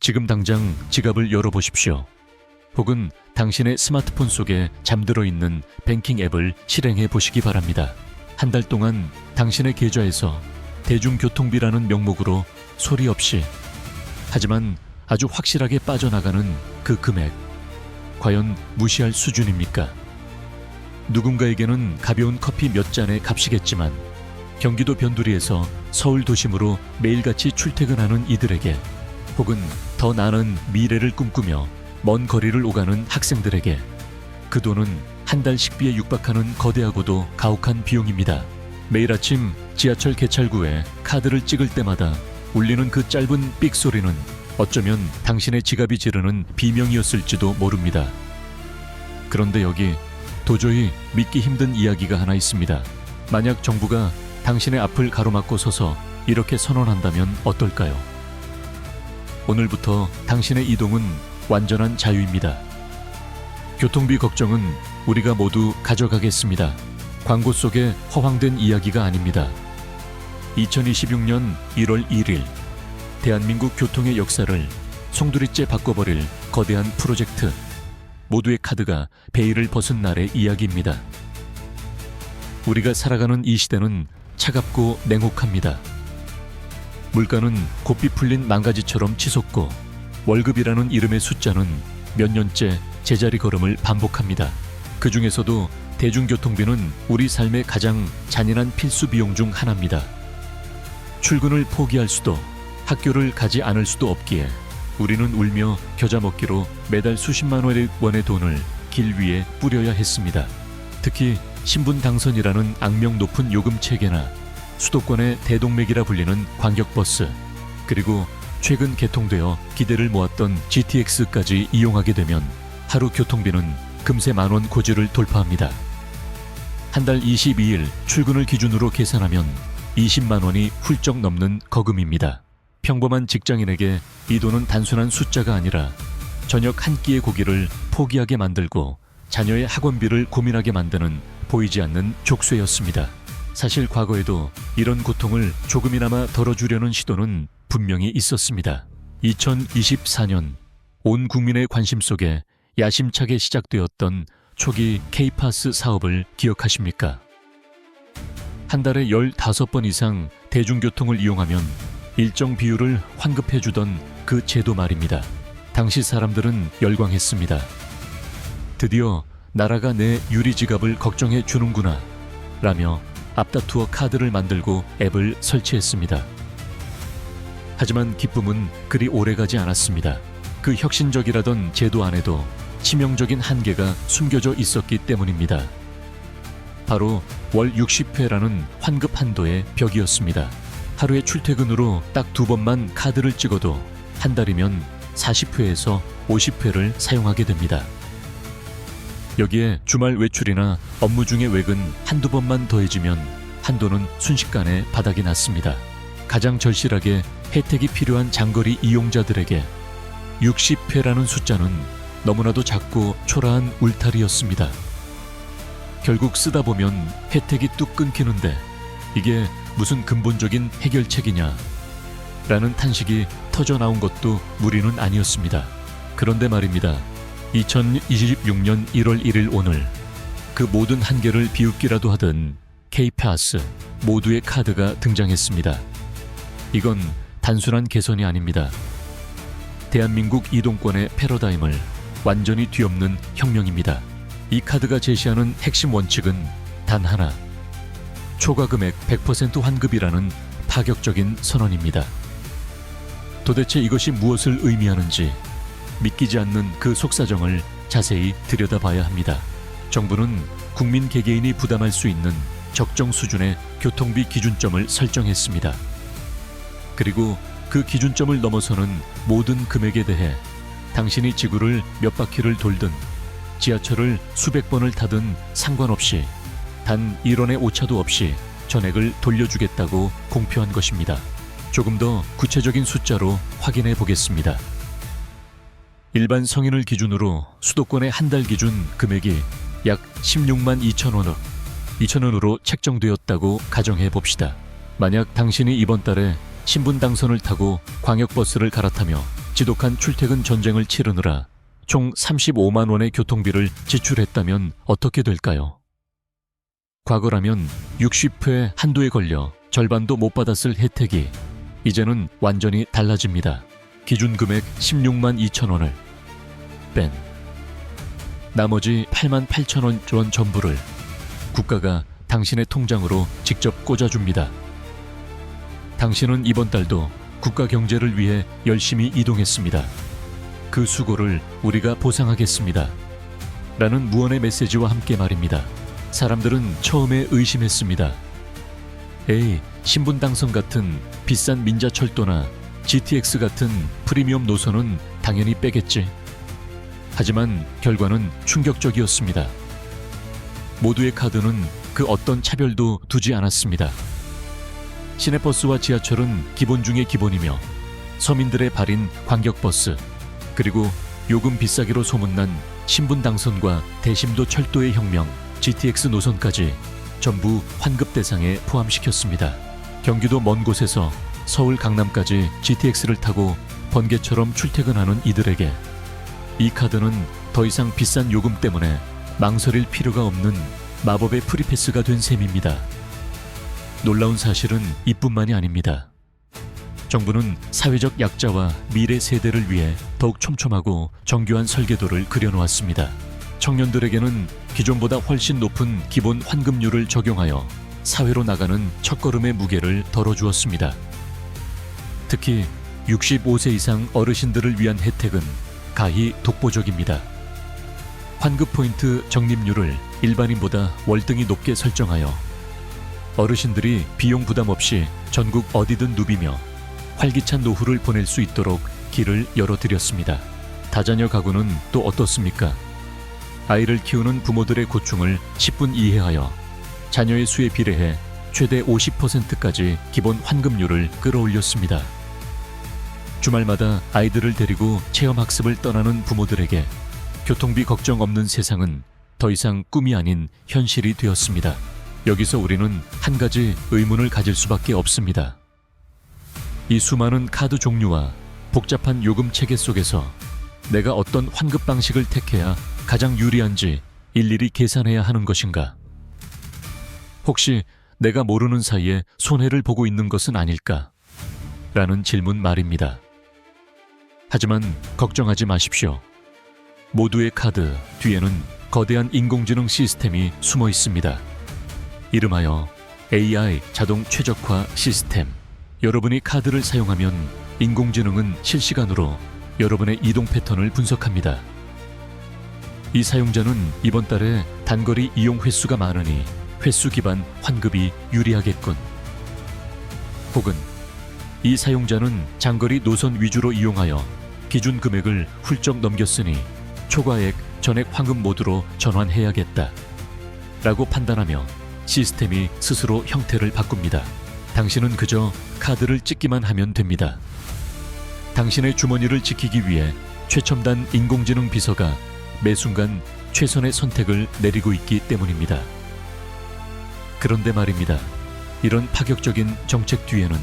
지금 당장 지갑을 열어보십시오. 혹은 당신의 스마트폰 속에 잠들어 있는 뱅킹 앱을 실행해 보시기 바랍니다. 한 달 동안 당신의 계좌에서 대중교통비라는 명목으로 소리 없이, 하지만 아주 확실하게 빠져나가는 그 금액, 과연 무시할 수준입니까? 누군가에게는 가벼운 커피 몇 잔의 값이겠지만 경기도 변두리에서 서울 도심으로 매일같이 출퇴근하는 이들에게, 혹은 더 나은 미래를 꿈꾸며 먼 거리를 오가는 학생들에게 그 돈은 한 달 식비에 육박하는 거대하고도 가혹한 비용입니다. 매일 아침 지하철 개찰구에 카드를 찍을 때마다 울리는 그 짧은 삑 소리는 어쩌면 당신의 지갑이 지르는 비명이었을지도 모릅니다. 그런데 여기 도저히 믿기 힘든 이야기가 하나 있습니다. 만약 정부가 당신의 앞을 가로막고 서서 이렇게 선언한다면 어떨까요? 오늘부터 당신의 이동은 완전한 자유입니다. 교통비 걱정은 우리가 모두 가져가겠습니다. 광고 속의 허황된 이야기가 아닙니다. 2026년 1월 1일 대한민국 교통의 역사를 송두리째 바꿔버릴 거대한 프로젝트, 모두의 카드가 베일을 벗은 날의 이야기입니다. 우리가 살아가는 이 시대는 차갑고 냉혹합니다. 물가는 곱비 풀린 망가지처럼 치솟고 월급이라는 이름의 숫자는 몇 년째 제자리 걸음을 반복합니다. 그 중에서도 대중교통비는 우리 삶의 가장 잔인한 필수 비용 중 하나입니다. 출근을 포기할 수도, 학교를 가지 않을 수도 없기에 우리는 울며 겨자 먹기로 매달 수십만 원의 돈을 길 위에 뿌려야 했습니다. 특히 신분 당선이라는 악명 높은 요금 체계나 수도권의 대동맥이라 불리는 광역버스, 그리고 최근 개통되어 기대를 모았던 GTX까지 이용하게 되면 하루 교통비는 금세 만원 고지를 돌파합니다. 한 달 22일 출근을 기준으로 계산하면 20만 원이 훌쩍 넘는 거금입니다. 평범한 직장인에게 이 돈은 단순한 숫자가 아니라 저녁 한 끼의 고기를 포기하게 만들고 자녀의 학원비를 고민하게 만드는 보이지 않는 족쇄였습니다. 사실 과거에도 이런 고통을 조금이나마 덜어주려는 시도는 분명히 있었습니다. 2024년 온 국민의 관심 속에 야심차게 시작되었던 초기 K-파스 사업을 기억하십니까? 한 달에 15번 이상 대중교통을 이용하면 일정 비율을 환급해주던 그 제도 말입니다. 당시 사람들은 열광했습니다. 드디어 나라가 내 유리지갑을 걱정해 주는구나 라며 앞다투어 카드를 만들고 앱을 설치했습니다. 하지만 기쁨은 그리 오래가지 않았습니다. 그 혁신적이라던 제도 안에도 치명적인 한계가 숨겨져 있었기 때문입니다. 바로 월 60회라는 환급 한도의 벽이었습니다. 하루의 출퇴근으로 딱 2번만 카드를 찍어도 한 달이면 40회에서 50회를 사용하게 됩니다. 여기에 주말 외출이나 업무 중의 외근 한두 번만 더해지면 한도는 순식간에 바닥이 났습니다. 가장 절실하게 혜택이 필요한 장거리 이용자들에게 60회라는 숫자는 너무나도 작고 초라한 울타리였습니다. 결국 쓰다 보면 혜택이 뚝 끊기는데 이게 무슨 근본적인 해결책이냐 라는 탄식이 터져나온 것도 무리는 아니었습니다. 그런데 말입니다. 2026년 1월 1일 오늘 그 모든 한계를 비웃기라도 하던 K-파스 모두의 카드가 등장했습니다. 이건 단순한 개선이 아닙니다. 대한민국 이동권의 패러다임을 완전히 뒤엎는 혁명입니다. 이 카드가 제시하는 핵심 원칙은 단 하나, 초과금액 100% 환급이라는 파격적인 선언입니다. 도대체 이것이 무엇을 의미하는지 믿기지 않는 그 속사정을 자세히 들여다봐야 합니다. 정부는 국민 개개인이 부담할 수 있는 적정 수준의 교통비 기준점을 설정했습니다. 그리고 그 기준점을 넘어서는 모든 금액에 대해 당신이 지구를 몇 바퀴를 돌든 지하철을 수백 번을 타든 상관없이 단 1원의 오차도 없이 전액을 돌려주겠다고 공표한 것입니다. 조금 더 구체적인 숫자로 확인해 보겠습니다. 일반 성인을 기준으로 수도권의 한 달 기준 금액이 약 16만 2천 원으로 책정되었다고 가정해 봅시다. 만약 당신이 이번 달에 신분 당선을 타고 광역버스를 갈아타며 지독한 출퇴근 전쟁을 치르느라 총 35만 원의 교통비를 지출했다면 어떻게 될까요? 과거라면 60회 한도에 걸려 절반도 못 받았을 혜택이 이제는 완전히 달라집니다. 기준 금액 16만 2천 원을 뺀 나머지 8만 8천 원 전부를 국가가 당신의 통장으로 직접 꽂아줍니다. 당신은 이번 달도 국가 경제를 위해 열심히 이동했습니다. 그 수고를 우리가 보상하겠습니다. 라는 무언의 메시지와 함께 말입니다. 사람들은 처음에 의심했습니다. 에이, 신분 당선 같은 비싼 민자철도나 GTX 같은 프리미엄 노선은 당연히 빼겠지. 하지만 결과는 충격적이었습니다. 모두의 카드는 그 어떤 차별도 두지 않았습니다. 시내버스와 지하철은 기본 중의 기본이며 서민들의 발인 광역버스, 그리고 요금 비싸기로 소문난 신분 당선과 대심도 철도의 혁명 GTX 노선까지 전부 환급 대상에 포함시켰습니다. 경기도 먼 곳에서 서울 강남까지 GTX를 타고 번개처럼 출퇴근하는 이들에게 이 카드는 더 이상 비싼 요금 때문에 망설일 필요가 없는 마법의 프리패스가 된 셈입니다. 놀라운 사실은 이뿐만이 아닙니다. 정부는 사회적 약자와 미래 세대를 위해 더욱 촘촘하고 정교한 설계도를 그려놓았습니다. 청년들에게는 기존보다 훨씬 높은 기본 환급률을 적용하여 사회로 나가는 첫걸음의 무게를 덜어주었습니다. 특히 65세 이상 어르신들을 위한 혜택은 가히 독보적입니다. 환급 포인트 적립률을 일반인보다 월등히 높게 설정하여 어르신들이 비용 부담 없이 전국 어디든 누비며 활기찬 노후를 보낼 수 있도록 길을 열어드렸습니다. 다자녀 가구는 또 어떻습니까? 아이를 키우는 부모들의 고충을 10분 이해하여 자녀의 수에 비례해 최대 50%까지 기본 환급률을 끌어올렸습니다. 주말마다 아이들을 데리고 체험학습을 떠나는 부모들에게 교통비 걱정 없는 세상은 더 이상 꿈이 아닌 현실이 되었습니다. 여기서 우리는 한 가지 의문을 가질 수밖에 없습니다. 이 수많은 카드 종류와 복잡한 요금 체계 속에서 내가 어떤 환급 방식을 택해야 가장 유리한지 일일이 계산해야 하는 것인가? 혹시 내가 모르는 사이에 손해를 보고 있는 것은 아닐까? 라는 질문 말입니다. 하지만 걱정하지 마십시오. 모두의 카드 뒤에는 거대한 인공지능 시스템이 숨어 있습니다. 이름하여 AI 자동 최적화 시스템. 여러분이 카드를 사용하면 인공지능은 실시간으로 여러분의 이동 패턴을 분석합니다. 이 사용자는 이번 달에 단거리 이용 횟수가 많으니 횟수 기반 환급이 유리하겠군. 혹은 이 사용자는 장거리 노선 위주로 이용하여 기준 금액을 훌쩍 넘겼으니 초과액 전액 환급 모드로 전환해야겠다. 라고 판단하며 시스템이 스스로 형태를 바꿉니다. 당신은 그저 카드를 찍기만 하면 됩니다. 당신의 주머니를 지키기 위해 최첨단 인공지능 비서가 매 순간 최선의 선택을 내리고 있기 때문입니다. 그런데 말입니다. 이런 파격적인 정책 뒤에는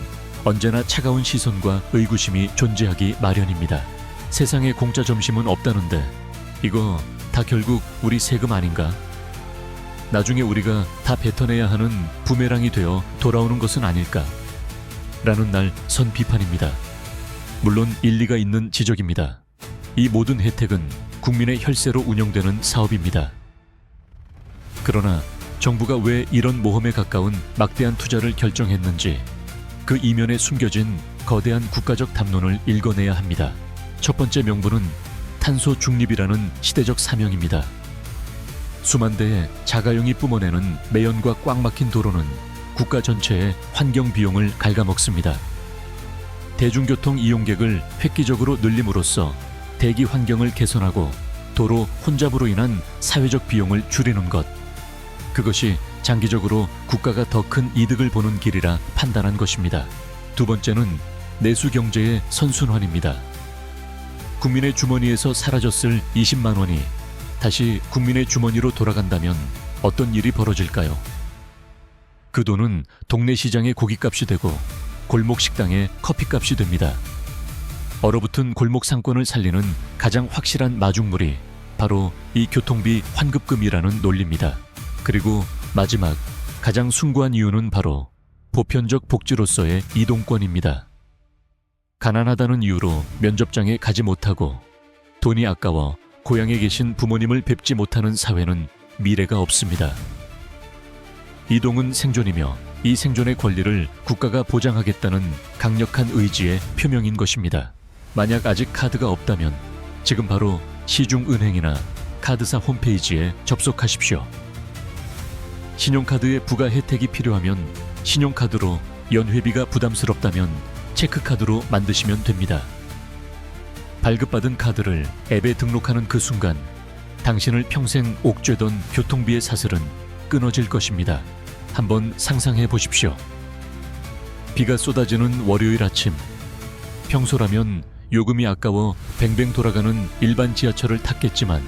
언제나 차가운 시선과 의구심이 존재하기 마련입니다. 세상에 공짜 점심은 없다는데 이거 다 결국 우리 세금 아닌가? 나중에 우리가 다 뱉어내야 하는 부메랑이 되어 돌아오는 것은 아닐까? 라는 날 선 비판입니다. 물론 일리가 있는 지적입니다. 이 모든 혜택은 국민의 혈세로 운영되는 사업입니다. 그러나 정부가 왜 이런 모험에 가까운 막대한 투자를 결정했는지 그 이면에 숨겨진 거대한 국가적 담론을 읽어내야 합니다. 첫 번째 명분은 탄소 중립이라는 시대적 사명입니다. 수만 대의 자가용이 뿜어내는 매연과 꽉 막힌 도로는 국가 전체의 환경 비용을 갉아먹습니다. 대중교통 이용객을 획기적으로 늘림으로써 대기 환경을 개선하고 도로 혼잡으로 인한 사회적 비용을 줄이는 것. 그것이 장기적으로 국가가 더 큰 이득을 보는 길이라 판단한 것입니다. 두 번째는 내수 경제의 선순환입니다. 국민의 주머니에서 사라졌을 20만 원이 다시 국민의 주머니로 돌아간다면 어떤 일이 벌어질까요? 그 돈은 동네 시장의 고깃값이 되고 골목 식당의 커피값이 됩니다. 얼어붙은 골목 상권을 살리는 가장 확실한 마중물이 바로 이 교통비 환급금이라는 논리입니다. 그리고 마지막 가장 숭고한 이유는 바로 보편적 복지로서의 이동권입니다. 가난하다는 이유로 면접장에 가지 못하고 돈이 아까워 고향에 계신 부모님을 뵙지 못하는 사회는 미래가 없습니다. 이동은 생존이며 이 생존의 권리를 국가가 보장하겠다는 강력한 의지의 표명인 것입니다. 만약 아직 카드가 없다면 지금 바로 시중은행이나 카드사 홈페이지에 접속하십시오. 신용카드의 부가 혜택이 필요하면 신용카드로, 연회비가 부담스럽다면 체크카드로 만드시면 됩니다. 발급받은 카드를 앱에 등록하는 그 순간 당신을 평생 옥죄던 교통비의 사슬은 끊어질 것입니다. 한번 상상해 보십시오. 비가 쏟아지는 월요일 아침, 평소라면 요금이 아까워 뱅뱅 돌아가는 일반 지하철을 탔겠지만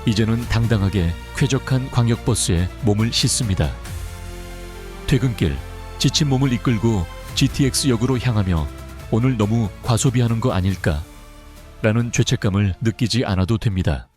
이제는 당당하게 쾌적한 광역버스에 몸을 싣습니다. 퇴근길, 지친 몸을 이끌고 GTX역으로 향하며 오늘 너무 과소비하는 거 아닐까? 라는 죄책감을 느끼지 않아도 됩니다.